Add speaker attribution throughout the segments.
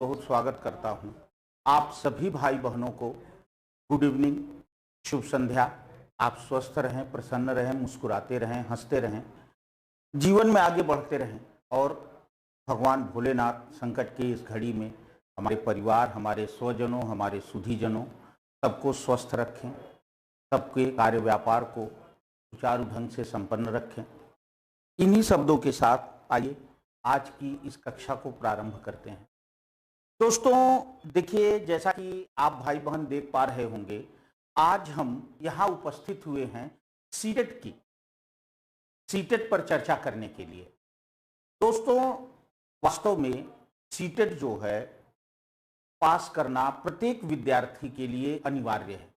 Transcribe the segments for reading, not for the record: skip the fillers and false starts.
Speaker 1: बहुत स्वागत करता हूं। आप सभी भाई बहनों को गुड इवनिंग, शुभ संध्या। आप स्वस्थ रहें, प्रसन्न रहें, मुस्कुराते रहें, हंसते रहें, जीवन में आगे बढ़ते रहें और भगवान भोलेनाथ संकट की इस घड़ी में हमारे परिवार, हमारे स्वजनों, हमारे सुधीजनों सबको स्वस्थ रखें, सबके कार्य व्यापार को सुचारू ढंग से संपन्न रखें। इन्हीं शब्दों के साथ आइए आज की इस कक्षा को प्रारंभ करते हैं। दोस्तों देखिए, जैसा कि आप भाई बहन देख पा रहे होंगे, आज हम यहाँ उपस्थित हुए हैं सीटेट पर चर्चा करने के लिए। दोस्तों, वास्तव में सीटेट जो है पास करना प्रत्येक विद्यार्थी के लिए अनिवार्य है।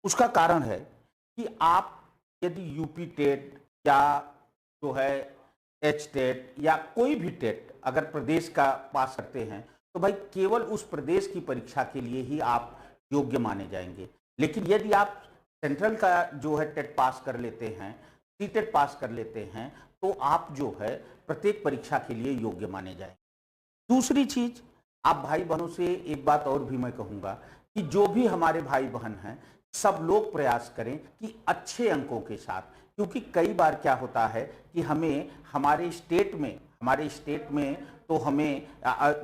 Speaker 1: उसका कारण है कि आप यदि यूपी टेट या जो है एच टेट या कोई भी टेट अगर प्रदेश का पास करते हैं तो भाई केवल उस प्रदेश की परीक्षा के लिए ही आप योग्य माने जाएंगे। लेकिन यदि आप सेंट्रल का जो है टेट पास कर लेते हैं, सीटेट पास कर लेते हैं, तो आप जो है प्रत्येक परीक्षा के लिए योग्य माने जाएंगे। दूसरी चीज, आप भाई बहनों से एक बात और भी मैं कहूंगा कि जो भी हमारे भाई बहन हैं सब लोग प्रयास करें कि अच्छे अंकों के साथ, क्योंकि कई बार क्या होता है कि हमें हमारे स्टेट में तो हमें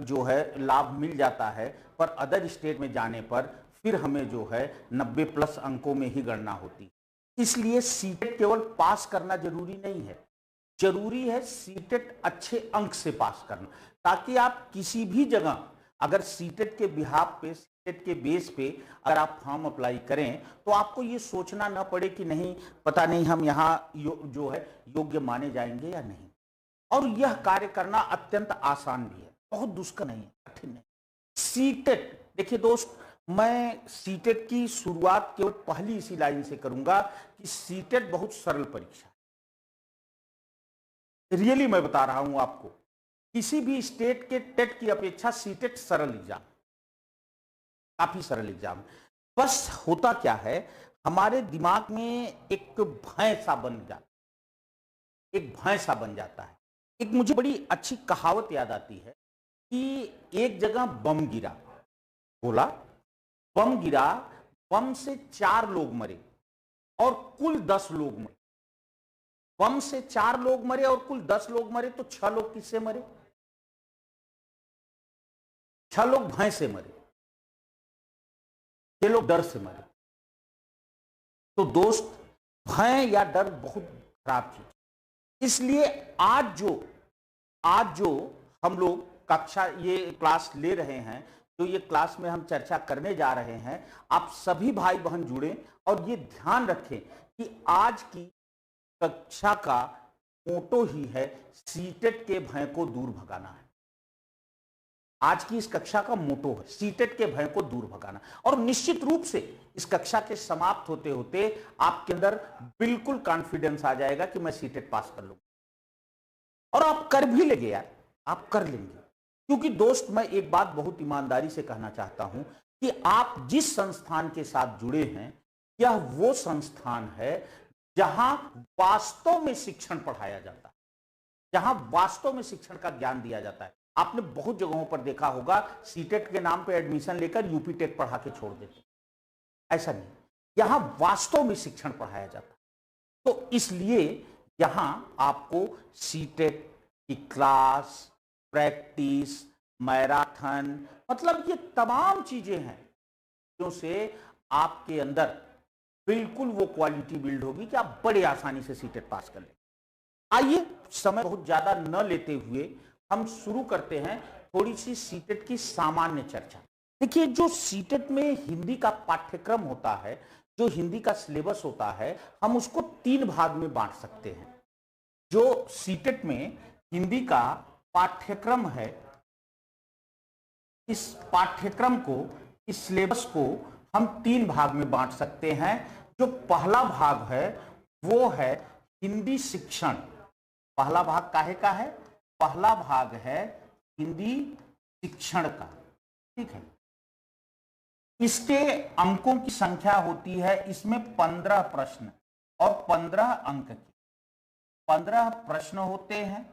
Speaker 1: जो है लाभ मिल जाता है, पर अदर स्टेट में जाने पर फिर हमें जो है 90+ अंकों में ही गणना होती है। इसलिए सीटेट केवल पास करना जरूरी नहीं है, जरूरी है सीटेट अच्छे अंक से पास करना, ताकि आप किसी भी जगह अगर सीटेट के बिहाफ पे, सीटेट के बेस पे अगर आप फॉर्म अप्लाई करें तो आपको ये सोचना ना पड़े कि नहीं पता नहीं हम यहाँ जो है योग्य माने जाएंगे या नहीं। और यह कार्य करना अत्यंत आसान भी है, बहुत दुष्कर नहीं है, कठिन नहीं। सीटेट, देखिए दोस्त, मैं सीटेट की शुरुआत केवल पहली इसी लाइन से करूंगा कि सीटेट बहुत सरल परीक्षा है। रियली मैं बता रहा हूं आपको, किसी भी स्टेट के टेट की अपेक्षा सीटेट सरल एग्जाम, काफी सरल एग्जाम। बस होता क्या है, हमारे दिमाग में एक भय सा बन जाता है। एक मुझे बड़ी अच्छी कहावत याद आती है कि एक जगह बम गिरा, बोला बम गिरा, बम से 4 लोग मरे और कुल 10 लोग मरे। बम से 4 लोग मरे और कुल 10 लोग मरे, तो 6 लोग किससे मरे? 6 लोग भय से मरे, 6 लोग डर से मरे। तो दोस्त, भय या डर बहुत खराब चीज। इसलिए आज जो हम लोग कक्षा ये क्लास ले रहे हैं, जो ये क्लास में हम चर्चा करने जा रहे हैं, आप सभी भाई बहन जुड़े और ये ध्यान रखें कि आज की कक्षा का मोटो ही है सीटेट के भय को दूर भगाना है। आज की इस कक्षा का मोटो है सीटेट के भय को दूर भगाना। और निश्चित रूप से इस कक्षा के समाप्त होते होते आपके अंदर बिल्कुल कॉन्फिडेंस आ जाएगा कि मैं सीटेट पास कर लूंगा, और आप कर भी लेंगे यार, आप कर लेंगे। क्योंकि दोस्त, मैं एक बात बहुत ईमानदारी से कहना चाहता हूं कि आप जिस संस्थान के साथ जुड़े हैं, यह वो संस्थान है जहां वास्तव में शिक्षण पढ़ाया जाता है, जहां वास्तव में शिक्षण का ज्ञान दिया जाता है। आपने बहुत जगहों पर देखा होगा, सीटेट के नाम पर एडमिशन लेकर यूपी टेट पढ़ा के छोड़ देते। ऐसा नहीं, यहां वास्तव में शिक्षण पढ़ाया जाता है। तो इसलिए यहां आपको सीटेट की क्लास, प्रैक्टिस, मैराथन, मतलब ये तमाम चीजें हैं जिनसे आपके अंदर बिल्कुल वो क्वालिटी बिल्ड होगी कि आप बड़े आसानी से सीटेट पास कर लें। आइए, समय बहुत ज्यादा न लेते हुए हम शुरू करते हैं थोड़ी सी सीटेट की सामान्य चर्चा। देखिए, जो सीटेट में हिंदी का पाठ्यक्रम होता है, जो हिंदी का सिलेबस होता है, हम उसको 3 भाग में बांट सकते हैं। जो सीटेट में हिंदी का पाठ्यक्रम है, इस पाठ्यक्रम को, इस सिलेबस को हम 3 भाग में बांट सकते हैं। जो पहला भाग है वो है हिंदी शिक्षण। पहला भाग काहे का है? पहला भाग है हिंदी शिक्षण का, ठीक है। इसके अंकों की संख्या होती है, इसमें 15 प्रश्न और 15 अंक की 15 प्रश्न होते हैं।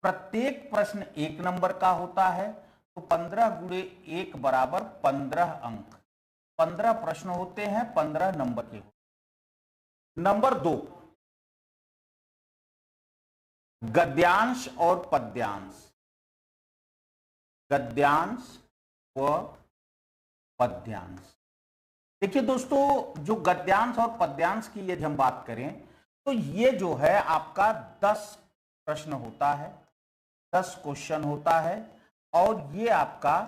Speaker 1: प्रत्येक प्रश्न 1 नंबर का होता है। तो 15 गुणे 1 बराबर 15 अंक। 15 प्रश्न होते हैं, 15 नंबर के होते। नंबर 2, गद्यांश और पद्यांश। गद्यांश व पद्यांश। देखिए दोस्तों, जो गद्यांश और पद्यांश की यदि हम बात करें तो ये जो है आपका 10 प्रश्न होता है, 10 क्वेश्चन होता है, और ये आपका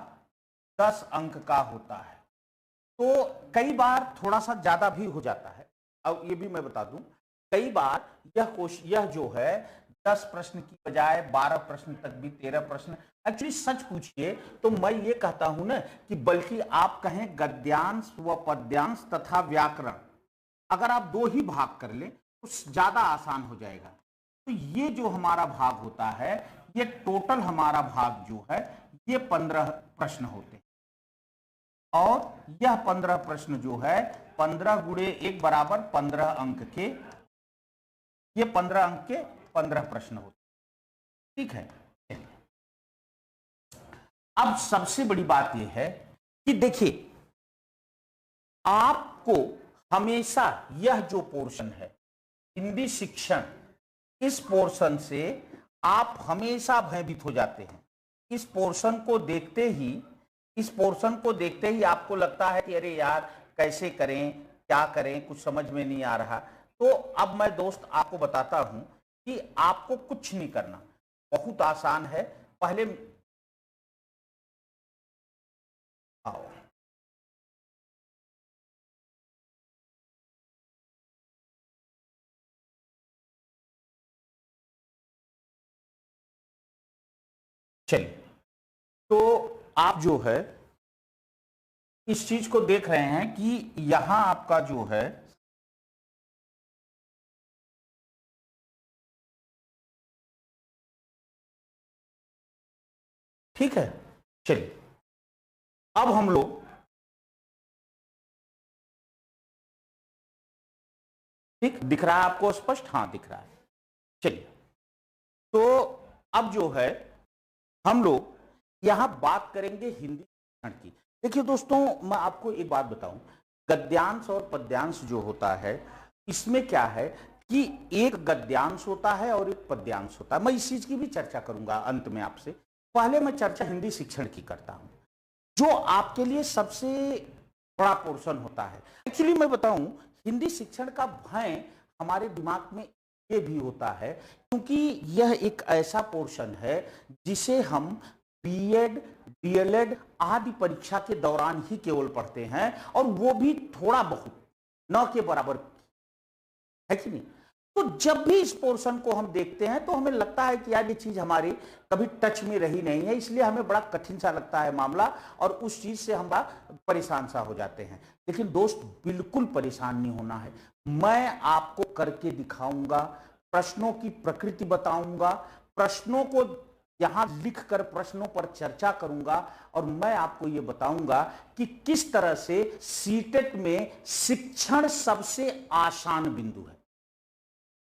Speaker 1: 10 अंक का होता है। तो कई बार थोड़ा सा ज्यादा भी हो जाता है। अब ये भी मैं बता दूं, कई बार यह जो है 10 प्रश्न की बजाय 12 प्रश्न तक भी, 13 प्रश्न। एक्चुअली सच पूछिए तो मैं ये कहता हूं ना कि बल्कि आप कहें गद्यांश व पद्यांश तथा व्याकरण, अगर आप 2 ही भाग कर लें तो ज्यादा आसान हो जाएगा। तो ये जो हमारा भाग होता है, ये टोटल हमारा भाग जो है ये 15 प्रश्न होते हैं, और यह 15 प्रश्न जो है 15 गुणे 1 बराबर 15 अंक के, ये 15 अंक के 15 प्रश्न होते हैं। ठीक है। अब सबसे बड़ी बात यह है कि देखिए, आपको हमेशा यह जो पोर्शन है हिंदी शिक्षण, इस पोर्शन से आप हमेशा भयभीत हो जाते हैं। इस पोर्शन को देखते ही आपको लगता है कि अरे यार कैसे करें, क्या करें, कुछ समझ में नहीं आ रहा। तो अब मैं दोस्त आपको बताता हूं कि आपको कुछ नहीं करना, बहुत आसान है। पहले आओ, चलिए, तो आप जो है इस चीज को देख रहे हैं कि यहां आपका जो है ठीक है। चलिए, अब हम लोग ठीक दिख रहा है आपको स्पष्ट? हाँ दिख रहा है। चलिए, तो अब जो है हम लोग यहां बात करेंगे हिंदी शिक्षण की। देखिए दोस्तों, मैं आपको एक बात बताऊं, गद्यांश और पद्यांश जो होता है इसमें क्या है कि एक गद्यांश होता है और एक पद्यांश होता है। मैं इस चीज की भी चर्चा करूंगा अंत में आपसे। पहले मैं चर्चा हिंदी शिक्षण की करता हूं, जो आपके लिए सबसे बड़ा पोर्शन होता है। एक्चुअली मैं बताऊं, हिंदी शिक्षण का भय हमारे दिमाग में ये भी होता है क्योंकि यह एक ऐसा पोर्शन है जिसे हम बीएड, डीएलएड आदि परीक्षा के दौरान ही केवल पढ़ते हैं, और वो भी थोड़ा बहुत, न के बराबर, है कि नहीं। तो जब भी इस पोर्शन को हम देखते हैं तो हमें लगता है कि यार ये चीज हमारी कभी टच में रही नहीं है, इसलिए हमें बड़ा कठिन सा लगता है मामला, और उस चीज से हम बड़ा परेशान सा हो जाते हैं। लेकिन दोस्त, बिल्कुल परेशान नहीं होना है। मैं आपको करके दिखाऊंगा, प्रश्नों की प्रकृति बताऊंगा, प्रश्नों को यहां लिखकर प्रश्नों पर चर्चा करूंगा, और मैं आपको यह बताऊंगा कि किस तरह से सीटेट में शिक्षण सबसे आसान बिंदु है।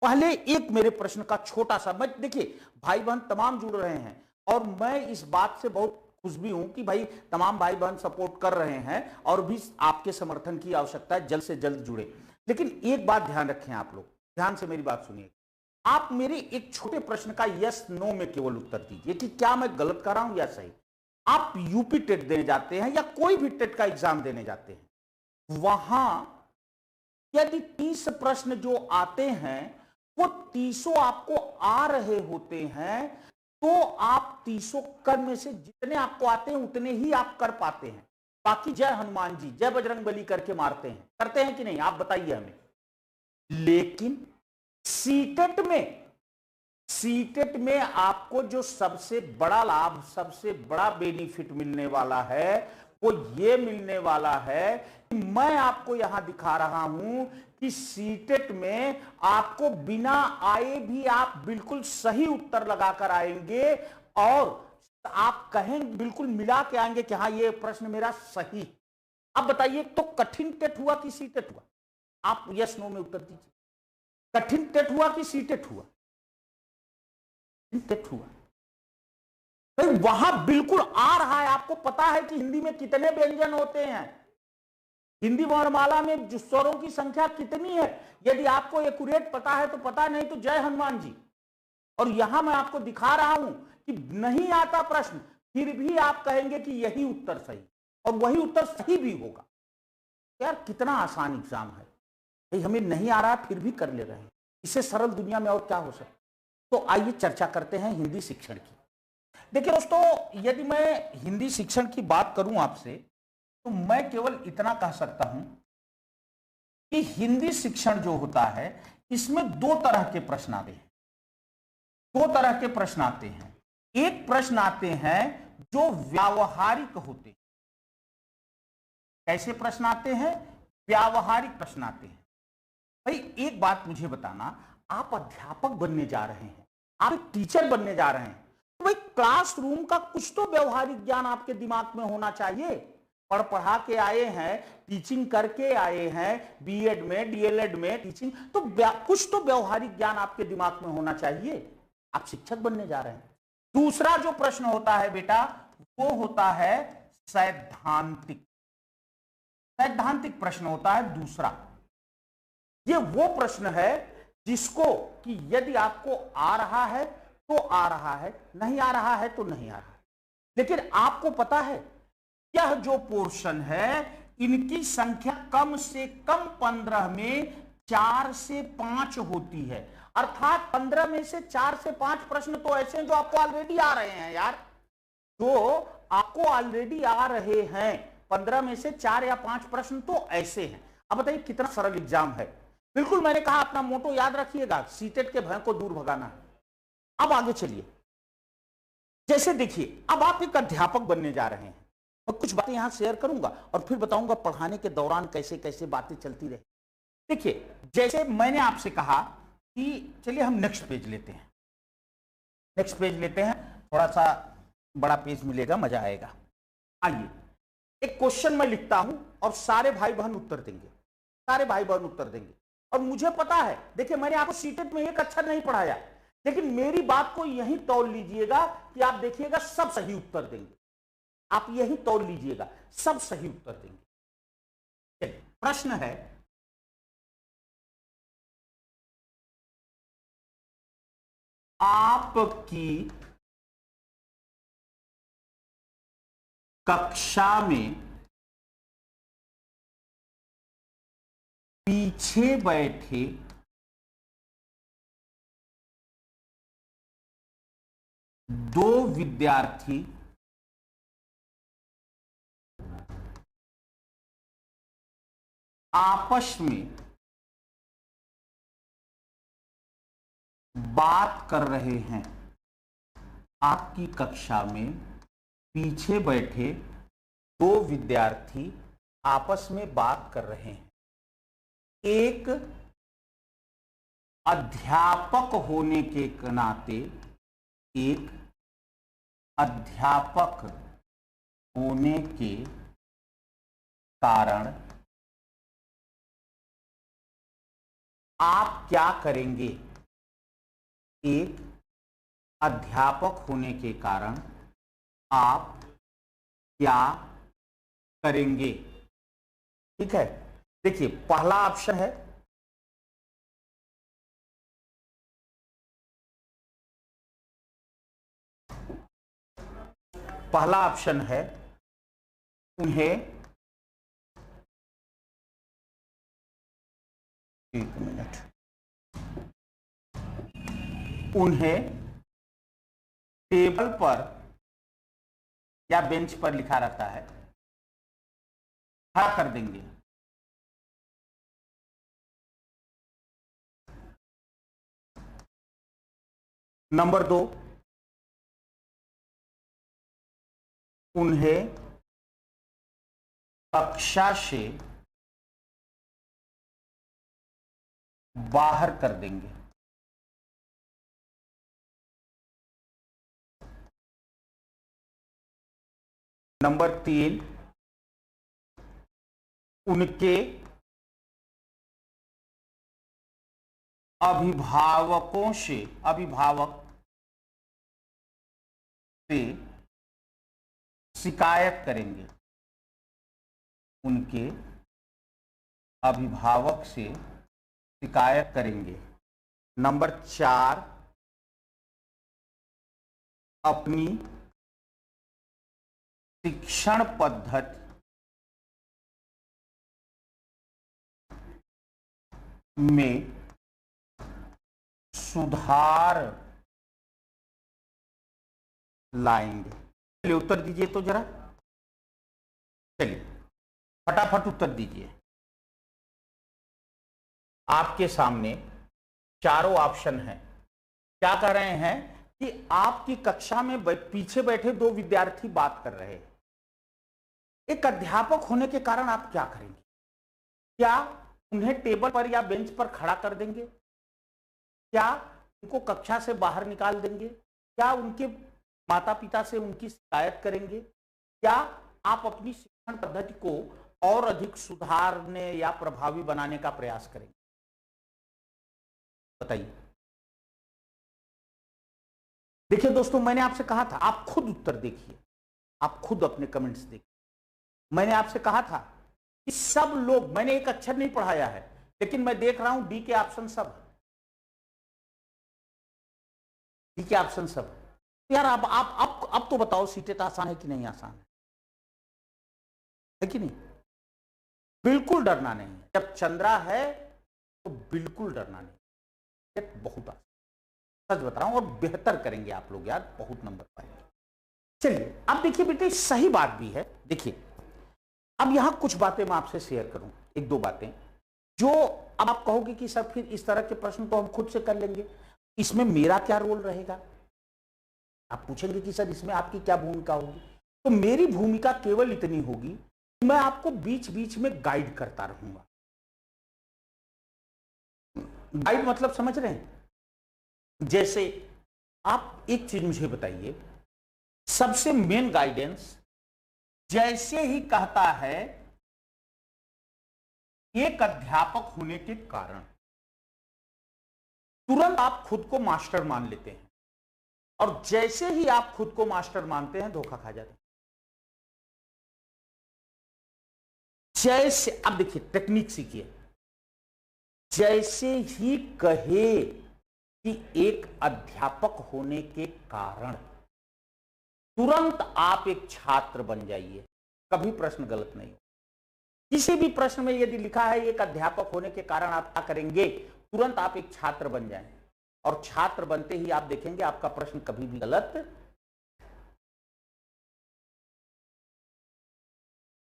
Speaker 1: पहले एक मेरे प्रश्न का छोटा सा, मैं देखिए भाई बहन तमाम जुड़ रहे हैं, और मैं इस बात से बहुत खुश भी हूं कि भाई तमाम भाई बहन सपोर्ट कर रहे हैं, और भी आपके समर्थन की आवश्यकता है, जल्द से जल्द जुड़े। लेकिन एक बात ध्यान रखें, आप लोग ध्यान से मेरी बात सुनिए। आप मेरे एक छोटे प्रश्न का यस नो में केवल उत्तर दीजिए कि क्या मैं गलत कर रहा हूं या सही। आप यूपी टेट देने जाते हैं या कोई भी टेट का एग्जाम देने जाते हैं, वहां यदि 30 प्रश्न जो आते हैं वो 30 आपको आ रहे होते हैं, तो आप 30 कर में से जितने आपको आते हैं उतने ही आप कर पाते हैं। बाकी जय हनुमान जी, जय बजरंगबली करके मारते हैं, करते हैं कि नहीं, आप बताइए हमें। लेकिन सीटेट में आपको जो सबसे बड़ा लाभ, सबसे बड़ा बेनिफिट मिलने वाला है, वो ये मिलने वाला है कि मैं आपको यहां दिखा रहा हूं कि सीटेट में आपको बिना आए भी आप बिल्कुल सही उत्तर लगाकर आएंगे, और आप कहेंगे, बिल्कुल मिला के आएंगे कि हाँ ये प्रश्न मेरा सही। अब बताइए, तो कठिन टेट हुआ कि सीटेट हुआ? आप यस नो में उत्तर दीजिए। कठिन टेट हुआ कि सीटेट हुआ? टेट हुआ। भाई वहां बिल्कुल आ रहा है। आपको पता है कि हिंदी में कितने व्यंजन होते हैं, हिंदी वर्णमाला में जो स्वरों की संख्या कितनी है। यदि आपको एक्यूरेट पता है तो पता, नहीं तो जय हनुमान जी। और यहां मैं आपको दिखा रहा हूं कि नहीं आता प्रश्न, फिर भी आप कहेंगे कि यही उत्तर सही, और वही उत्तर सही भी होगा। यार कितना आसान एग्जाम है भाई, हमें नहीं आ रहा फिर भी कर ले रहे हैं। इससे सरल दुनिया में और क्या हो सकता। तो आइए चर्चा करते हैं हिंदी शिक्षण की। देखिए दोस्तों, यदि मैं हिंदी शिक्षण की बात करूं आपसे, तो मैं केवल इतना कह सकता हूं कि हिंदी शिक्षण जो होता है, इसमें दो तरह के प्रश्न आते हैं। दो तरह के प्रश्न आते हैं। एक प्रश्न आते हैं जो व्यावहारिक होते हैं। कैसे प्रश्न आते हैं? व्यावहारिक प्रश्न आते हैं। भाई एक बात मुझे बताना, आप अध्यापक बनने जा रहे हैं, आप एक टीचर बनने जा रहे हैं, तो भाई क्लासरूम का कुछ तो व्यवहारिक ज्ञान आपके दिमाग में होना चाहिए। पढ़ा के आए हैं, टीचिंग करके आए हैं, बीएड में डीएलएड में टीचिंग, तो कुछ तो व्यवहारिक ज्ञान आपके दिमाग में होना चाहिए। आप शिक्षक बनने जा रहे हैं। दूसरा जो प्रश्न होता है बेटा, वो होता है सैद्धांतिक। सैद्धांतिक प्रश्न होता है दूसरा। ये वो प्रश्न है जिसको कि यदि आपको आ रहा है तो आ रहा है, नहीं आ रहा है तो नहीं आ रहा है। लेकिन आपको पता है, यह जो पोर्शन है, इनकी संख्या कम से कम 15 में 4 से 5 होती है। अर्थात 15 में से 4 से 5 प्रश्न तो ऐसे हैं जो आपको ऑलरेडी आ रहे हैं यार, जो आपको ऑलरेडी आ रहे हैं। 15 में से 4 या 5 प्रश्न तो ऐसे हैं। अब बताइए कितना सरल एग्जाम है। बिल्कुल मैंने कहा, अपना मोटो याद रखिएगा, सीटेट के भय को दूर भगाना है। अब आगे चलिए। जैसे देखिए, अब आप एक अध्यापक बनने जा रहे हैं, और कुछ बातें यहां शेयर करूंगा और फिर बताऊंगा पढ़ाने के दौरान कैसे कैसे बातें चलती रहे। देखिए, जैसे मैंने आपसे कहा कि चलिए हम नेक्स्ट पेज लेते हैं। नेक्स्ट पेज लेते हैं, थोड़ा सा बड़ा पेज मिलेगा, मजा आएगा। आइए, एक क्वेश्चन मैं लिखता हूं और सारे भाई बहन उत्तर देंगे, सारे भाई बहन उत्तर देंगे। और मुझे पता है, देखिए मैंने आपको सीटेट में एक अक्षर नहीं पढ़ाया, लेकिन मेरी बात को यही तौल लीजिएगा कि आप देखिएगा सब सही उत्तर देंगे। आप यही तौल लीजिएगा, सब सही उत्तर देंगे। प्रश्न है, आपकी कक्षा में पीछे बैठे दो विद्यार्थी आपस में बात कर रहे हैं। आपकी कक्षा में पीछे बैठे दो विद्यार्थी आपस में बात कर रहे हैं। एक अध्यापक होने के नाते, एक अध्यापक होने के कारण आप क्या करेंगे? एक अध्यापक होने के कारण आप क्या करेंगे? ठीक है, देखिए पहला ऑप्शन है उन्हें, एक मिनट, उन्हें टेबल पर या बेंच पर लिखा रहता है, खड़ा कर देंगे। नंबर 2, उन्हें कक्षा से बाहर कर देंगे। नंबर 3, उनके अभिभावक से शिकायत करेंगे, उनके अभिभावक से शिकायत करेंगे। नंबर 4, अपनी शिक्षण पद्धति में सुधार लाएंगे। चलिए उत्तर दीजिए तो जरा, चलिए फटाफट उत्तर दीजिए। आपके सामने चारों ऑप्शन हैं। क्या कह रहे हैं कि आपकी कक्षा में पीछे बैठे 2 विद्यार्थी बात कर रहे हैं। एक अध्यापक होने के कारण आप क्या करेंगे? क्या उन्हें टेबल पर या बेंच पर खड़ा कर देंगे? क्या उनको कक्षा से बाहर निकाल देंगे? क्या उनके माता पिता से उनकी शिकायत करेंगे? क्या आप अपनी शिक्षण पद्धति को और अधिक सुधारने या प्रभावी बनाने का प्रयास करेंगे? बताइए। देखिए दोस्तों, मैंने आपसे कहा था, आप खुद उत्तर देखिए, आप खुद अपने कमेंट्स देखिए। मैंने आपसे कहा था कि सब लोग, मैंने एक अक्षर नहीं पढ़ाया है, लेकिन मैं देख रहा हूं डी के ऑप्शन सब, डी के ऑप्शन सब। यार अब तो बताओ, सीटेट आसान है कि नहीं आसान है कि नहीं? बिल्कुल डरना नहीं। जब चंद्रा है तो बिल्कुल डरना नहीं, बहुत आसान, सच बता रहा हूं। और बेहतर करेंगे आप लोग यार, बहुत नंबर पाएंगे। चलिए अब देखिए बेटे, सही बात भी है। देखिए अब यहां कुछ बातें मैं आपसे शेयर करूं, 1-2 बातें जो अब आप कहोगे कि सर फिर इस तरह के प्रश्न तो हम खुद से कर लेंगे, इसमें मेरा क्या रोल रहेगा? आप पूछेंगे कि सर इसमें आपकी क्या भूमिका होगी। तो मेरी भूमिका केवल इतनी होगी कि मैं आपको बीच बीच में गाइड करता रहूंगा। गाइड मतलब समझ रहे हैं? जैसे आप एक चीज मुझे बताइए, सबसे मेन गाइडेंस जैसे ही कहता है एक अध्यापक होने के कारण, तुरंत आप खुद को मास्टर मान लेते हैं, और जैसे ही आप खुद को मास्टर मानते हैं धोखा खा जाते हैं। जैसे अब देखिए टेक्निक सीखिए, जैसे ही कहे कि एक अध्यापक होने के कारण, तुरंत आप एक छात्र बन जाइए, कभी प्रश्न गलत नहीं हो। किसी भी प्रश्न में यदि लिखा है एक अध्यापक होने के कारण आप क्या करेंगे, तुरंत आप एक छात्र बन जाएं, और छात्र बनते ही आप देखेंगे आपका प्रश्न कभी भी गलत।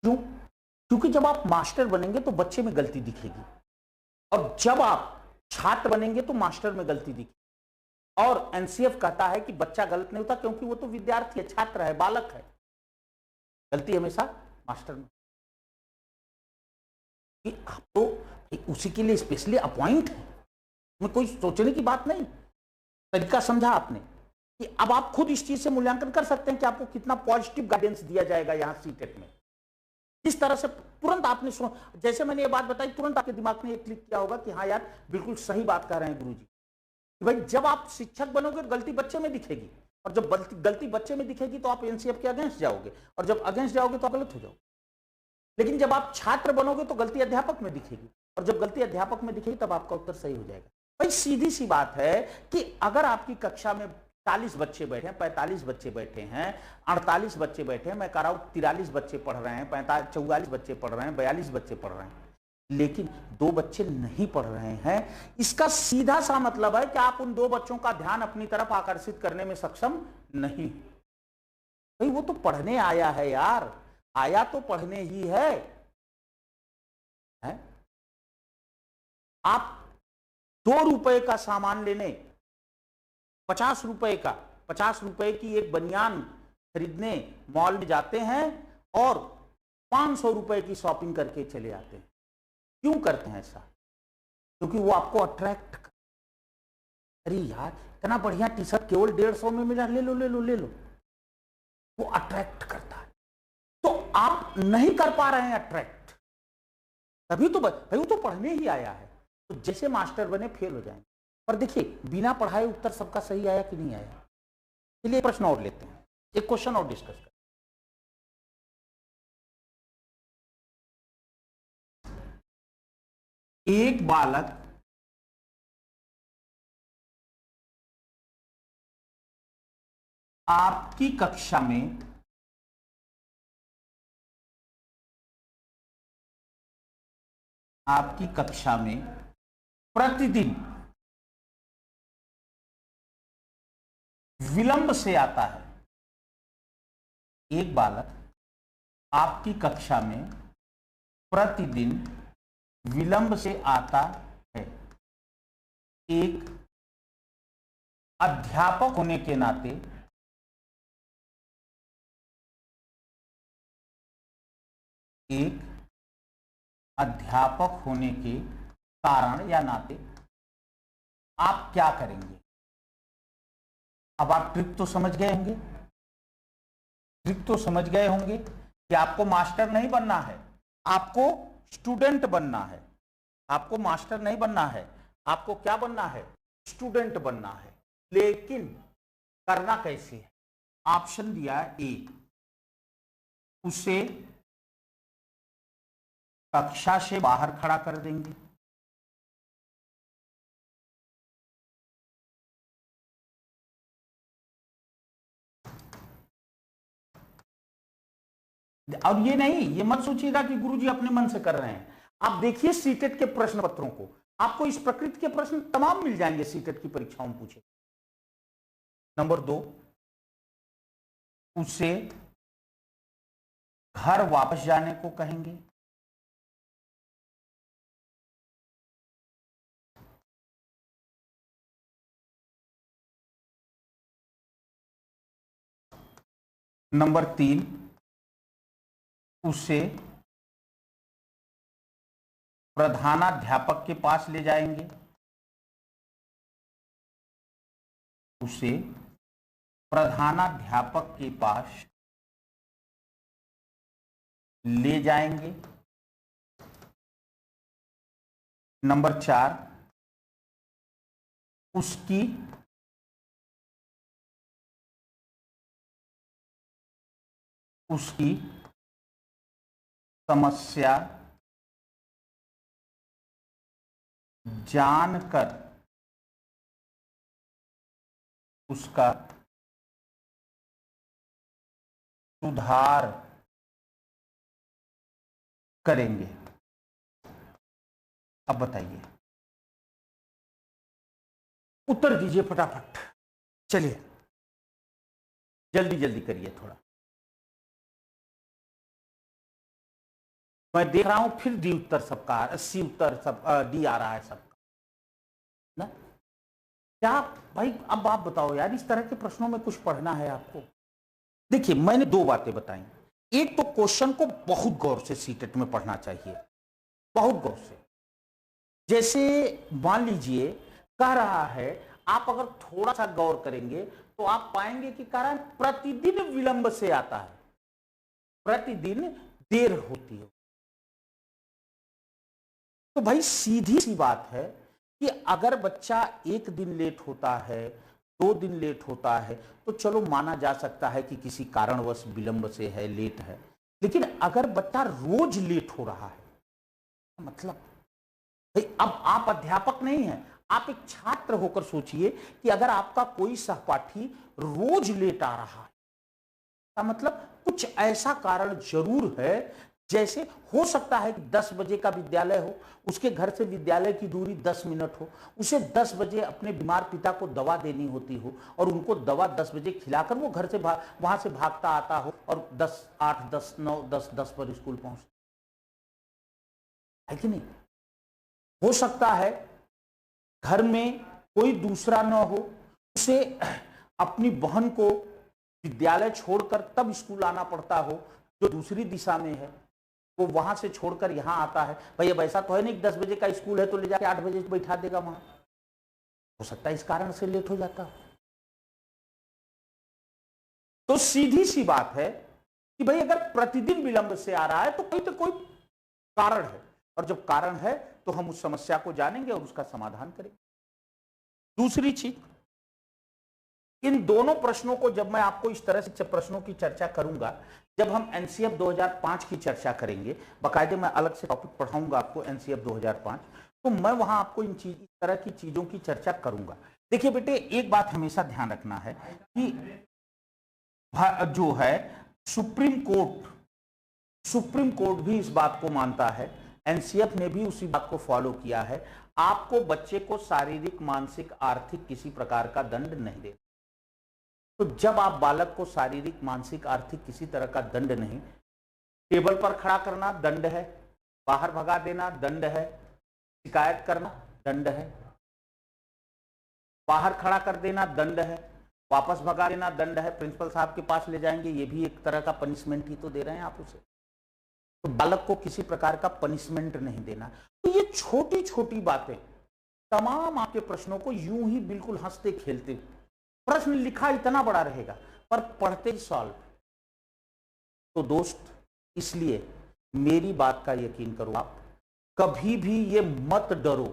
Speaker 1: क्यों? क्योंकि जब आप मास्टर बनेंगे तो बच्चे में गलती दिखेगी, और जब आप छात्र बनेंगे तो मास्टर में गलती दिखेगी। और एनसीएफ कहता है कि बच्चा गलत नहीं होता, क्योंकि वो तो विद्यार्थी है, छात्र है, बालक है। गलती हमेशा मास्टर में। कि आप तो उसी के लिए स्पेशली अपॉइंट है, में कोई सोचने की बात नहीं। तरीका समझा आपने कि अब आप खुद इस चीज से मूल्यांकन कर सकते हैं कि आपको कितना पॉजिटिव गाइडेंस दिया जाएगा यहां सीटेट में। इस तरह से तुरंत आपने जैसे मैंने ये बात बताई, तुरंत आपके दिमाग में ये क्लिक किया होगा कि हाँ यार बिल्कुल सही बात कह रहे हैं गुरुजी। भाई जब आप शिक्षक बनोगे गलती बच्चे में दिखेगी, और जब गलती बच्चे में दिखेगी तो आप एनसीएफ के अगेंस्ट जाओगे, और जब अगेंस्ट जाओगे तो आप गलत हो जाओगे। लेकिन जब आप छात्र बनोगे तो गलती अध्यापक में दिखेगी, और जब गलती अध्यापक में दिखेगी तब आपका उत्तर सही हो जाएगा। भाई सीधी सी बात है कि अगर आपकी कक्षा में 40 बच्चे बैठे हैं, 45 बच्चे बैठे हैं, 48 बच्चे बैठे हैं, मैं कह रहा हूं 43 बच्चे पढ़ रहे हैं, 44 बच्चे पढ़ रहे हैं, 42 बच्चे पढ़ रहे हैं, लेकिन 2 बच्चे नहीं पढ़ रहे हैं, इसका सीधा सा मतलब है कि आप उन 2 बच्चों का ध्यान अपनी तरफ आकर्षित करने में सक्षम नहीं। भाई वो तो पढ़ने आया है यार, आया तो पढ़ने ही है? आप 2 रुपए का सामान लेने 50 रुपए का, 50 रुपए की एक बनियान खरीदने मॉल में जाते हैं और 500 रुपए की शॉपिंग करके चले आते हैं। क्यों करते हैं ऐसा? क्योंकि वो आपको अट्रैक्ट कर, अरे यार इतना बढ़िया टी शर्ट केवल 150 में मिला, ले लो ले लो ले लो, वो अट्रैक्ट करता है। तो आप नहीं कर पा रहे हैं अट्रैक्ट, तभी तो भाई वो तो पढ़ने ही आया है, तो जैसे मास्टर बने फेल हो जाएंगे। पर देखिए बिना पढ़ाए उत्तर सबका सही आया कि नहीं आया? चलिए प्रश्न और लेते हैं, एक क्वेश्चन और डिस्कस करते हैं। एक बालक आपकी कक्षा में प्रतिदिन विलंब से आता है। एक बालक आपकी कक्षा में प्रतिदिन विलंब से आता है। एक अध्यापक होने के नाते कारण या नाते आप क्या करेंगे? अब आप ट्रिक तो समझ गए होंगे कि आपको मास्टर नहीं बनना है, आपको स्टूडेंट बनना है। आपको मास्टर नहीं बनना है, आपको क्या बनना है? स्टूडेंट बनना है। लेकिन करना कैसे है? ऑप्शन दिया है ए, उसे कक्षा से बाहर खड़ा कर देंगे। और ये नहीं, ये मत सोचिएगा कि गुरुजी अपने मन से कर रहे हैं। आप देखिए सीटेट के प्रश्न पत्रों को, आपको इस प्रकृति के प्रश्न तमाम मिल जाएंगे सीटेट की परीक्षाओं में पूछे। नंबर 2, उसे घर वापस जाने को कहेंगे। नंबर 3, उसे प्रधानाध्यापक के पास ले जाएंगे। उसे प्रधानाध्यापक के पास ले जाएंगे। नंबर 4, उसकी समस्या जानकर उसका सुधार करेंगे। अब बताइए, उत्तर दीजिए फटाफट। चलिए जल्दी जल्दी करिए थोड़ा। मैं देख रहा हूं फिर डी उत्तर सबका, सी उत्तर सब डी आ रहा है सबका ना। क्या भाई, अब आप बताओ यार, इस तरह के प्रश्नों में कुछ पढ़ना है आपको। देखिए मैंने 2 बातें बताई। एक तो क्वेश्चन को बहुत गौर से सीटेट में पढ़ना चाहिए, बहुत गौर से। जैसे मान लीजिए कह रहा है, आप अगर थोड़ा सा गौर करेंगे तो आप पाएंगे कि कारण प्रतिदिन विलंब से आता है, प्रतिदिन देर होती है। तो भाई सीधी सी बात है कि अगर बच्चा 1 दिन लेट होता है, 2 दिन लेट होता है, तो चलो माना जा सकता है कि किसी कारणवश विलंब से है, लेट है। लेकिन अगर बच्चा रोज लेट हो रहा है, मतलब भाई अब आप अध्यापक नहीं हैं, आप एक छात्र होकर सोचिए कि अगर आपका कोई सहपाठी रोज लेट आ रहा है, का मतलब कुछ ऐसा कारण जरूर है। जैसे हो सकता है कि 10 बजे का विद्यालय हो, उसके घर से विद्यालय की दूरी 10 मिनट हो, उसे 10 बजे अपने बीमार पिता को दवा देनी होती हो और उनको दवा 10 बजे खिलाकर वो घर से वहां से भागता आता हो और 10, 8, 10, 9, 10, 10 पर स्कूल पहुंचता है कि नहीं। हो सकता है घर में कोई दूसरा न हो, उसे अपनी बहन को विद्यालय छोड़कर तब स्कूल आना पड़ता हो जो दूसरी दिशा में है, वो वहां से छोड़कर यहां आता है। भाई अब ऐसा तो है नहीं कि 10 बजे का स्कूल है तो ले जाके 8 बजे बैठा देगा वहां। हो सकता है इस कारण से लेट हो जाता हो। तो सीधी सी बात है कि भाई अगर प्रतिदिन विलंब से आ रहा है तो कोई कारण है, और जब कारण है तो हम उस समस्या को जानेंगे और उसका समाधान करेंगे। दूसरी चीज, इन दोनों प्रश्नों को जब मैं आपको इस तरह से प्रश्नों की चर्चा करूंगा, जब हम एनसीएफ 2005 की चर्चा करेंगे, बाकायदे मैं अलग से टॉपिक पढ़ाऊंगा आपको एनसीएफ 2005, तो मैं वहां आपको इस तरह की चीजों की चर्चा करूंगा। देखिए बेटे, एक बात हमेशा ध्यान रखना है कि जो है सुप्रीम कोर्ट भी इस बात को मानता है, एनसीएफ ने भी उसी बात को फॉलो किया है, आपको बच्चे को शारीरिक, मानसिक, आर्थिक किसी प्रकार का दंड नहीं देना। तो जब आप बालक को शारीरिक, मानसिक, आर्थिक किसी तरह का दंड नहीं, टेबल पर खड़ा करना दंड है, बाहर भगा देना दंड है, शिकायत करना दंड है, बाहर खड़ा कर देना दंड है, वापस भगा देना दंड है, प्रिंसिपल साहब के पास ले जाएंगे, ये भी एक तरह का पनिशमेंट ही तो दे रहे हैं आप उसे। तो बालक को किसी प्रकार का पनिशमेंट नहीं देना। तो ये छोटी छोटी बातें तमाम आपके प्रश्नों को यूं ही बिल्कुल हंसते खेलते, प्रश्न लिखा इतना बड़ा रहेगा पर पढ़ते ही सॉल्व। तो दोस्त, इसलिए मेरी बात का यकीन करो, आप कभी भी ये मत डरो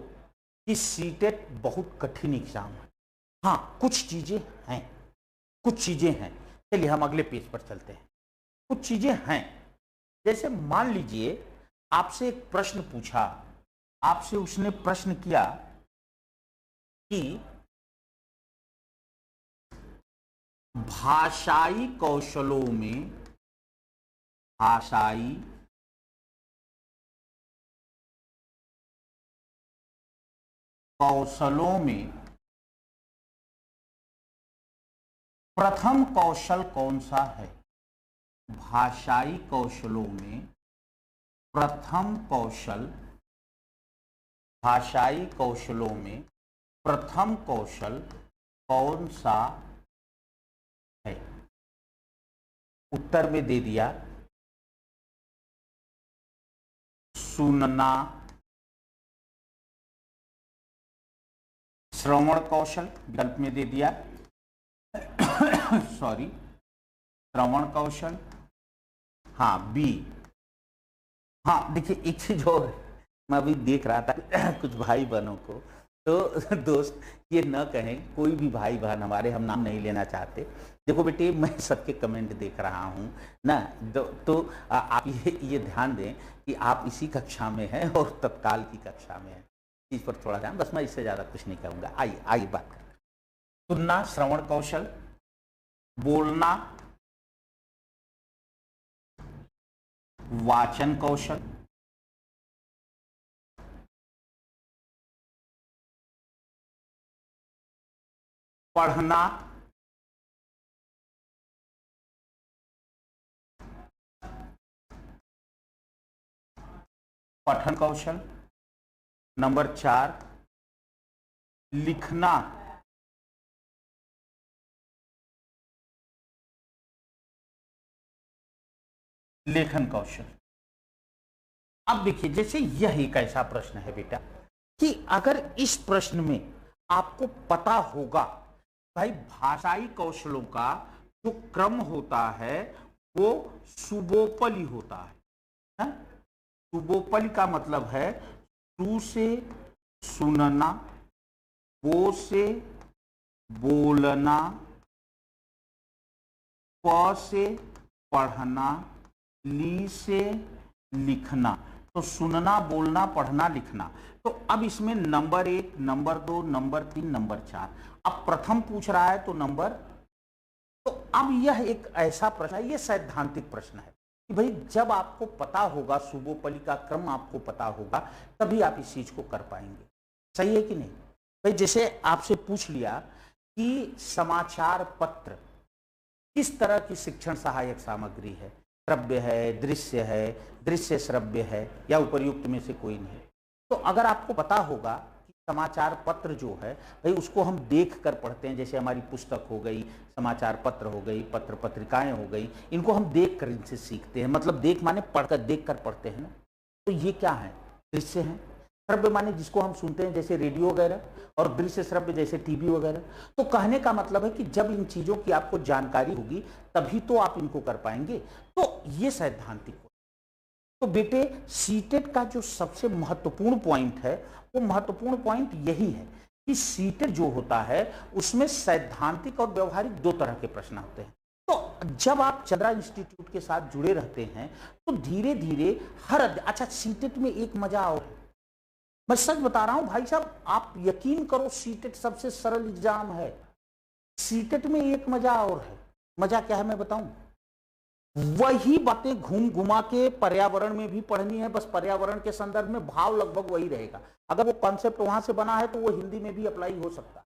Speaker 1: कि सीटेट बहुत कठिन एग्जाम है। हाँ, कुछ चीजें हैं। चलिए हम अगले पेज पर चलते हैं। कुछ चीजें हैं, जैसे मान लीजिए आपसे एक प्रश्न पूछा, आपसे उसने प्रश्न किया कि भाषाई कौशलों में प्रथम कौशल कौन सा है? भाषाई कौशलों में प्रथम कौशल कौन सा है? उत्तर में दे दिया सुनना, श्रवण कौशल, विकल्प में दे दिया श्रवण कौशल, हाँ बी। हाँ देखिए, एक चीज और मैं अभी देख रहा था कुछ भाई बहनों को, तो दोस्त ये न कहें, कोई भी भाई बहन हमारे, हम नाम नहीं लेना चाहते, देखो बेटे मैं सबके कमेंट देख रहा हूँ ना, तो आप ये ध्यान दें कि आप इसी कक्षा में हैं और तत्काल की कक्षा में हैं, चीज पर थोड़ा ध्यान, बस मैं इससे ज्यादा कुछ नहीं कहूँगा। आइए बात करें। सुनना, श्रवण कौशल, बोलना, वाचन कौशल, पढ़ना, पठन कौशल, नंबर 4 लिखना, लेखन कौशल। अब देखिए, जैसे यह एक ऐसा प्रश्न है बेटा कि अगर इस प्रश्न में आपको पता होगा भाई भाषाई कौशलों का जो क्रम होता है वो सुबोपली होता है? सुबोपली का मतलब है सु से सुनना, बो से बोलना, प से पढ़ना, ली से लिखना। तो सुनना, बोलना, पढ़ना, लिखना। तो अब इसमें नंबर 1, नंबर 2, नंबर 3, नंबर 4, अब प्रथम पूछ रहा है तो नंबर, तो अब यह एक ऐसा प्रश्न है, यह सैद्धांतिक प्रश्न है कि भाई जब आपको पता होगा, सुबोपली का क्रम आपको पता होगा, तभी आप इस चीज को कर पाएंगे। सही है कि नहीं भाई? जैसे आपसे पूछ लिया कि समाचार पत्र किस तरह की शिक्षण सहायक सामग्री है, श्रव्य है, दृश्य है, दृश्य श्रव्य है, या उपर्युक्त में से कोई नहीं। तो अगर आपको पता होगा कि समाचार पत्र जो है भाई उसको हम देख कर पढ़ते हैं, जैसे हमारी पुस्तक हो गई, समाचार पत्र हो गई, पत्र पत्रिकाएं हो गई, इनको हम देख कर इनसे सीखते हैं, मतलब देख माने पढ़कर, देख कर पढ़ते हैं ना। तो ये क्या है? दृश्य है। श्रव्य माने जिसको हम सुनते हैं जैसे रेडियो वगैरह, और दृश्य श्रव्य जैसे टीवी वगैरह। तो कहने का मतलब है कि जब इन चीजों की आपको जानकारी होगी तभी तो आप इनको कर पाएंगे। तो ये सैद्धांतिक। तो बेटे सीटेट का जो सबसे महत्वपूर्ण पॉइंट है, वो महत्वपूर्ण पॉइंट यही है कि सीटेट जो होता है उसमें सैद्धांतिक और व्यवहारिक दो तरह के प्रश्न होते हैं। तो जब आप चंद्रा इंस्टीट्यूट के साथ जुड़े रहते हैं तो धीरे धीरे अच्छा सीटेट में एक मजा और है, मैं सच बता रहा हूं भाई साहब, आप यकीन करो, सीटेट सबसे सरल एग्जाम है। सीटेट में एक मजा और है। मजा क्या है मैं बताऊं? वही बातें घूम घुमा के पर्यावरण में भी पढ़नी है, बस पर्यावरण के संदर्भ में भाव लगभग वही रहेगा। अगर वो कॉन्सेप्ट वहां से बना है तो वो हिंदी में भी अप्लाई हो सकता है।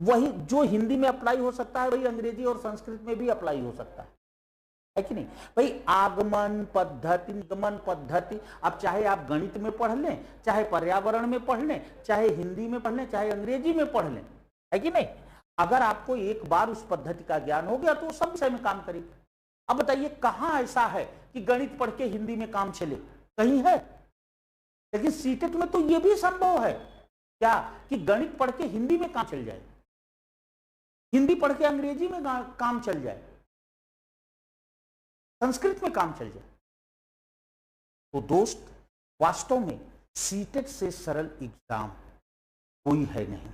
Speaker 1: वही जो हिंदी में अप्लाई हो सकता है वही अंग्रेजी और संस्कृत में भी अप्लाई हो सकता है कि नहीं भाई? आगमन पद्धति, निगमन पद्धति, अब चाहे आप गणित में पढ़ लें, चाहे पर्यावरण में पढ़ लें, चाहे हिंदी में पढ़ लें, चाहे अंग्रेजी में पढ़ लें, है कि नहीं? अगर आपको एक बार उस पद्धति का ज्ञान हो गया तो वो सब विषय में काम करेगी। अब बताइए कहां ऐसा है कि गणित पढ़ के हिंदी में काम चले? कहीं है? लेकिन सीटेट में तो यह भी संभव है क्या कि गणित पढ़ के हिंदी में काम चल जाए, हिंदी पढ़ के अंग्रेजी में काम चल जाए, संस्कृत में काम चल जाए। तो दोस्त, वास्तव में सीटेट से सरल एग्जाम कोई है नहीं।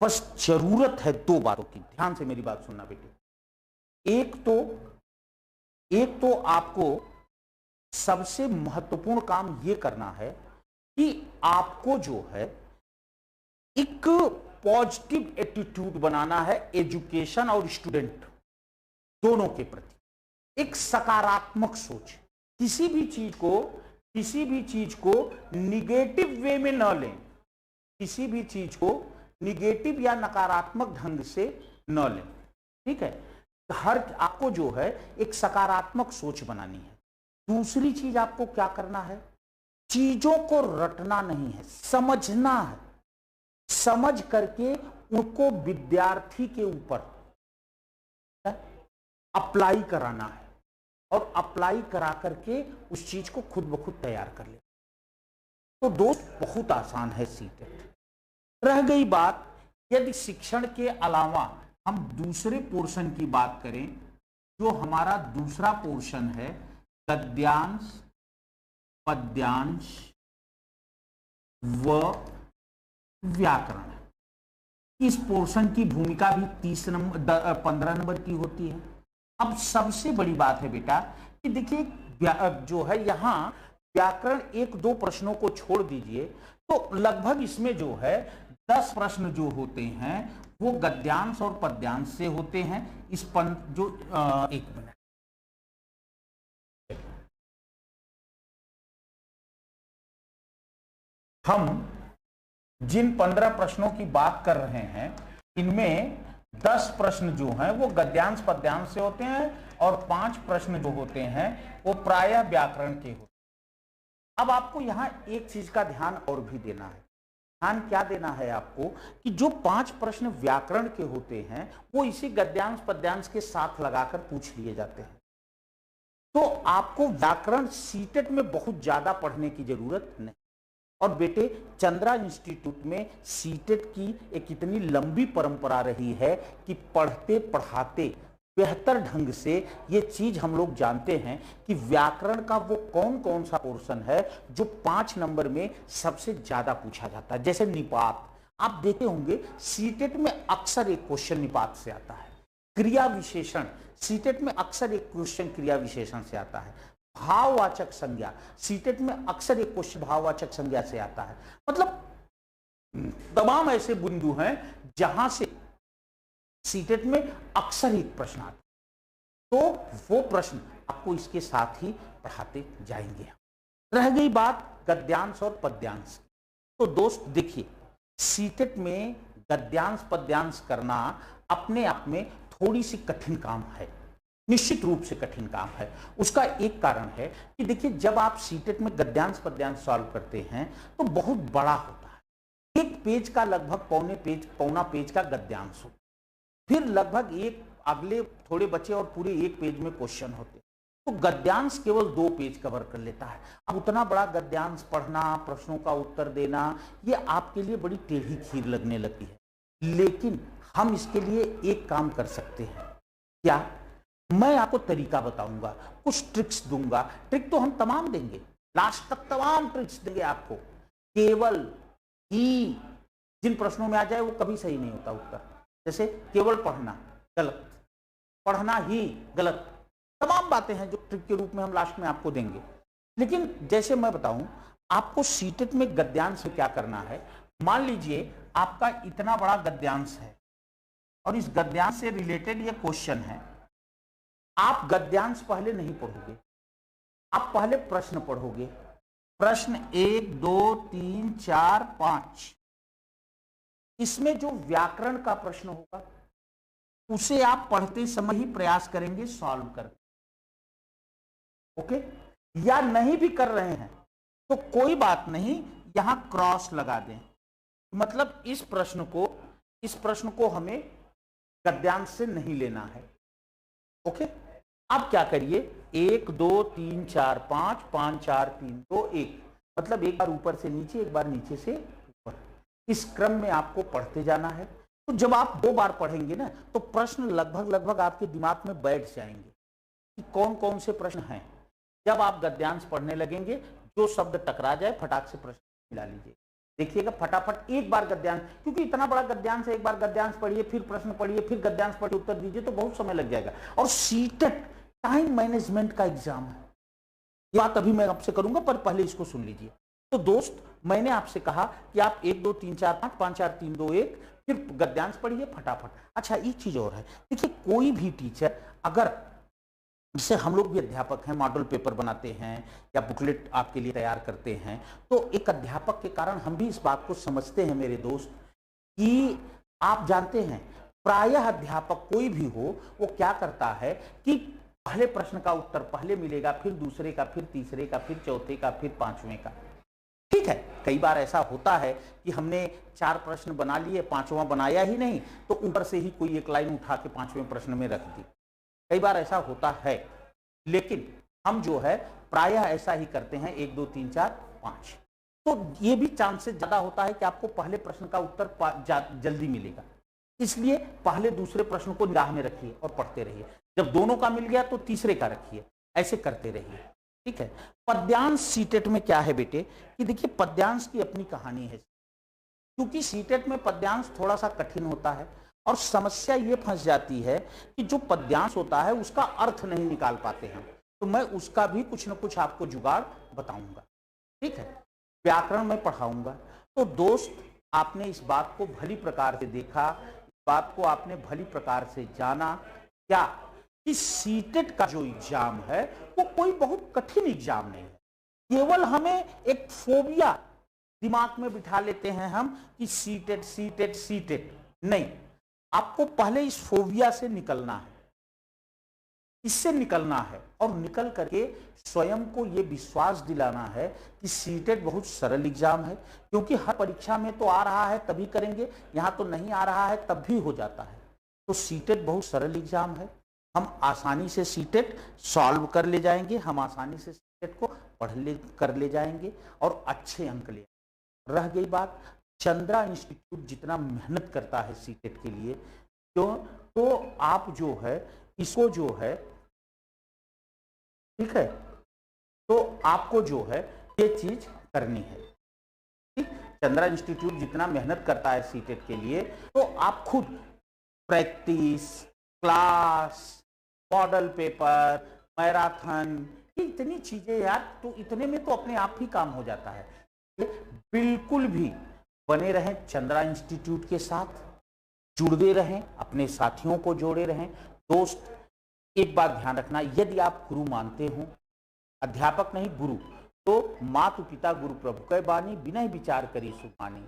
Speaker 1: बस जरूरत है दो बातों की। ध्यान से मेरी बात सुनना बेटे। एक तो आपको सबसे महत्वपूर्ण काम यह करना है कि आपको जो है एक पॉजिटिव एटीट्यूड बनाना है एजुकेशन और स्टूडेंट दोनों के प्रति। एक सकारात्मक सोच, किसी भी चीज को निगेटिव वे में न लें, किसी भी चीज को निगेटिव या नकारात्मक ढंग से न लें, ठीक है? हर आपको जो है एक सकारात्मक सोच बनानी है। दूसरी चीज आपको क्या करना है? चीजों को रटना नहीं है, समझना है। समझ करके उनको विद्यार्थी के ऊपर अप्लाई कराना है और अप्लाई करा करके उस चीज को खुद ब खुद तैयार कर ले। तो दोस्त, बहुत आसान है सीटेट। रह गई बात, यदि शिक्षण के अलावा हम दूसरे पोर्शन की बात करें, जो हमारा दूसरा पोर्शन है गद्यांश, पद्यांश व व्याकरण, इस पोर्शन की भूमिका भी 15 नंबर की होती है। अब सबसे बड़ी बात है बेटा कि देखिए जो है यहां व्याकरण 1-2 प्रश्नों को छोड़ दीजिए तो लगभग इसमें जो है 10 प्रश्न जो होते हैं वो गद्यांश और पद्यांश से होते हैं। इस जो एक मिनट, हम जिन 15 प्रश्नों की बात कर रहे हैं इनमें 10 प्रश्न जो हैं वो गद्यांश पद्यांश से होते हैं और 5 प्रश्न जो होते हैं वो प्रायः व्याकरण के होते हैं। अब आपको यहां एक चीज का ध्यान और भी देना है। ध्यान क्या देना है आपको कि जो 5 प्रश्न व्याकरण के होते हैं वो इसी गद्यांश पद्यांश के साथ लगाकर पूछ लिए जाते हैं। तो आपको व्याकरण सीटेट में बहुत ज्यादा पढ़ने की जरूरत नहीं। और बेटे, चंद्रा इंस्टीट्यूट में सीटेट की एक इतनी लंबी परंपरा रही है कि पढ़ते पढ़ाते बेहतर ढंग से ये चीज हम लोग जानते हैं कि व्याकरण का वो कौन कौन सा पोर्शन है जो 5 नंबर में सबसे ज्यादा पूछा जाता है। जैसे निपात, आप देखे होंगे सीटेट में अक्सर एक क्वेश्चन निपात से आता है। क्रिया विशेषण, सीटेट में अक्सर एक क्वेश्चन क्रिया विशेषण से आता है। भाववाचक संज्ञा, सीटेट में अक्सर एक क्वेश्चन भाववाचक संज्ञा से आता है। मतलब तमाम ऐसे बिंदु हैं जहां से सीटेट में अक्सर एक प्रश्न आता है। तो वो प्रश्न आपको इसके साथ ही पढ़ाते जाएंगे। रह गई बात गद्यांश और पद्यांश। तो दोस्त देखिए, सीटेट में गद्यांश पद्यांश करना अपने आप में थोड़ी सी कठिन काम है, निश्चित रूप से कठिन काम है। उसका एक कारण है कि देखिए जब आप सीटेट में गद्यांश पद्यांश सॉल्व करते हैं तो बहुत बड़ा होता है। एक पेज का लगभग पौना पेज का गद्यांश होता है, फिर लगभग एक अगले थोड़े बचे और पूरे एक पेज में क्वेश्चन होते हैं। तो गद्यांश केवल 2 पेज कवर कर लेता है। अब उतना बड़ा गद्यांश पढ़ना, प्रश्नों का उत्तर देना, ये आपके लिए बड़ी टेढ़ी खीर लगने लगती है। लेकिन हम इसके लिए एक काम कर सकते हैं। क्या? मैं आपको तरीका बताऊंगा, कुछ ट्रिक्स दूंगा। ट्रिक तो हम तमाम देंगे, लास्ट तक तमाम ट्रिक्स देंगे आपको। केवल ही जिन प्रश्नों में आ जाए वो कभी सही नहीं होता उत्तर। जैसे केवल पढ़ना गलत, पढ़ना ही गलत, तमाम बातें हैं जो ट्रिक के रूप में हम लास्ट में आपको देंगे। लेकिन जैसे मैं बताऊं, आपको सीटेट में गद्यांश में क्या करना है, मान लीजिए आपका इतना बड़ा गद्यांश है और इस गद्यांश से रिलेटेड ये क्वेश्चन है। आप गद्यांश पहले नहीं पढ़ोगे, आप पहले प्रश्न पढ़ोगे। प्रश्न 1 2 3 4 5, इसमें जो व्याकरण का प्रश्न होगा उसे आप पढ़ते समय ही प्रयास करेंगे सॉल्व करने। ओके, या नहीं भी कर रहे हैं तो कोई बात नहीं, यहां क्रॉस लगा दें। मतलब इस प्रश्न को हमें गद्यांश से नहीं लेना है। ओके, अब क्या करिए, 1 2 3 4 5, 5 4 3 2 1, मतलब एक बार ऊपर से नीचे, एक बार नीचे से ऊपर, इस क्रम में आपको पढ़ते जाना है। तो जब आप 2 बार पढ़ेंगे ना तो प्रश्न लगभग आपके दिमाग में बैठ जाएंगे कि कौन कौन से प्रश्न हैं। जब आप गद्यांश पढ़ने लगेंगे, जो शब्द टकरा जाए फटाक से प्रश्न मिला लीजिए। देखिएगा फटाफट एक बार गद्यांश, क्योंकि इतना बड़ा गद्यांश है, एक बार गद्यांश पढ़िए, फिर प्रश्न पढ़िए, फिर गद्यांश पढ़िए, उत्तर दीजिए, तो बहुत समय लग जाएगा। और सीटेट टाइम मैनेजमेंट का एग्जाम है, ये बात अभी मैं आपसे करूंगा, पर पहले इसको सुन लीजिए। तो दोस्त, मैंने आपसे कहा कि आप 1 2 3 4 5, 5 4 3 2 1, फिर गद्यांश पढ़िए फटाफट। अच्छा, एक चीज और है, देखिए कोई भी टीचर, अगर जैसे हम लोग भी अध्यापक हैं, मॉडल पेपर बनाते हैं या बुकलेट आपके लिए तैयार करते हैं, तो एक अध्यापक के कारण हम भी इस बात को समझते हैं मेरे दोस्त, कि आप जानते हैं प्रायः अध्यापक कोई भी हो वो क्या करता है कि पहले प्रश्न का उत्तर पहले मिलेगा, फिर दूसरे का, फिर तीसरे का, फिर चौथे का, फिर पांचवें का। ठीक है, कई बार ऐसा होता है कि हमने 4 प्रश्न बना लिए, 5वां बनाया ही नहीं, तो ऊपर से ही कोई एक लाइन उठा के 5वें प्रश्न में रख दी। कई बार ऐसा होता है, लेकिन हम जो है प्रायः ऐसा ही करते हैं, 1 2 3 4 5। तो ये भी चांसेस ज्यादा होता है कि आपको पहले प्रश्न का उत्तर जल्दी मिलेगा, इसलिए पहले दूसरे प्रश्न को निगाह में रखिए और पढ़ते रहिए। जब दोनों का मिल गया तो तीसरे का रखिए, ऐसे करते रहिए। ठीक है, पद्यांश सीटेट में क्या है बेटे, कि देखिए पद्यांश की अपनी कहानी है, क्योंकि सीटेट में पद्यांश थोड़ा सा कठिन होता है और समस्या ये फंस जाती है कि जो पद्यांश होता है उसका अर्थ नहीं निकाल पाते हैं, तो मैं उसका भी कुछ न कुछ आपको जुगाड़ बताऊंगा। ठीक है, व्याकरण में पढ़ाऊंगा। तो दोस्त, आपने इस बात को भली प्रकार से देखा, इस बात को आपने भली प्रकार से जाना, क्या कि सीटेट का जो एग्जाम है वो कोई बहुत कठिन एग्जाम नहीं है। केवल हमें एक फोबिया दिमाग में बिठा लेते हैं हम कि सीटेट सीटेट सीटेट, नहीं, आपको पहले इस फोबिया से निकलना है, इससे निकलना है, और निकल करके स्वयं को यह विश्वास दिलाना है कि सीटेट बहुत सरल एग्जाम है। क्योंकि हर परीक्षा में तो आ रहा है तभी करेंगे, यहां तो नहीं आ रहा है तब भी हो जाता है। तो सीटेट बहुत सरल एग्जाम है, हम आसानी से सीटेट सॉल्व कर ले जाएंगे, हम आसानी से सीटेट को कर ले जाएंगे और अच्छे अंक ले। रह गई बात, चंद्रा इंस्टीट्यूट जितना मेहनत करता है सीटेट के लिए, क्यों, तो आप जो है इसको जो है, ठीक है, तो आपको जो है ये चीज करनी है। ठीक, चंद्रा इंस्टीट्यूट जितना मेहनत करता है सीटेट के लिए, तो आप खुद practice, class, model paper, marathon, इतनी चीजें यार, तो इतने में तो अपने आप ही काम हो जाता है। बिल्कुल भी बने रहें चंद्रा इंस्टीट्यूट के साथ, जुड़े रहें, अपने साथियों को जोड़े रहें। दोस्त, एक बात ध्यान रखना, यदि आप गुरु मानते हो, अध्यापक नहीं गुरु, तो मातु पिता गुरु प्रभु कै बानी, बिना विचार करी सुमानी,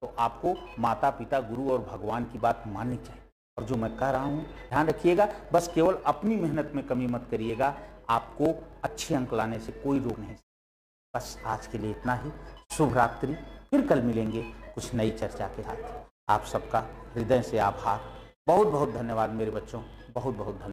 Speaker 1: तो आपको माता पिता गुरु और भगवान की बात माननी चाहिए। और जो मैं कह रहा हूं ध्यान रखिएगा, बस केवल अपनी मेहनत में कमी मत करिएगा, आपको अच्छे अंक लाने से कोई रोक नहीं। बस आज के लिए इतना ही, शुभ रात्रि, फिर कल मिलेंगे कुछ नई चर्चा के साथ। आप सबका हृदय से आभार, बहुत बहुत धन्यवाद मेरे बच्चों, बहुत बहुत धन्यवाद।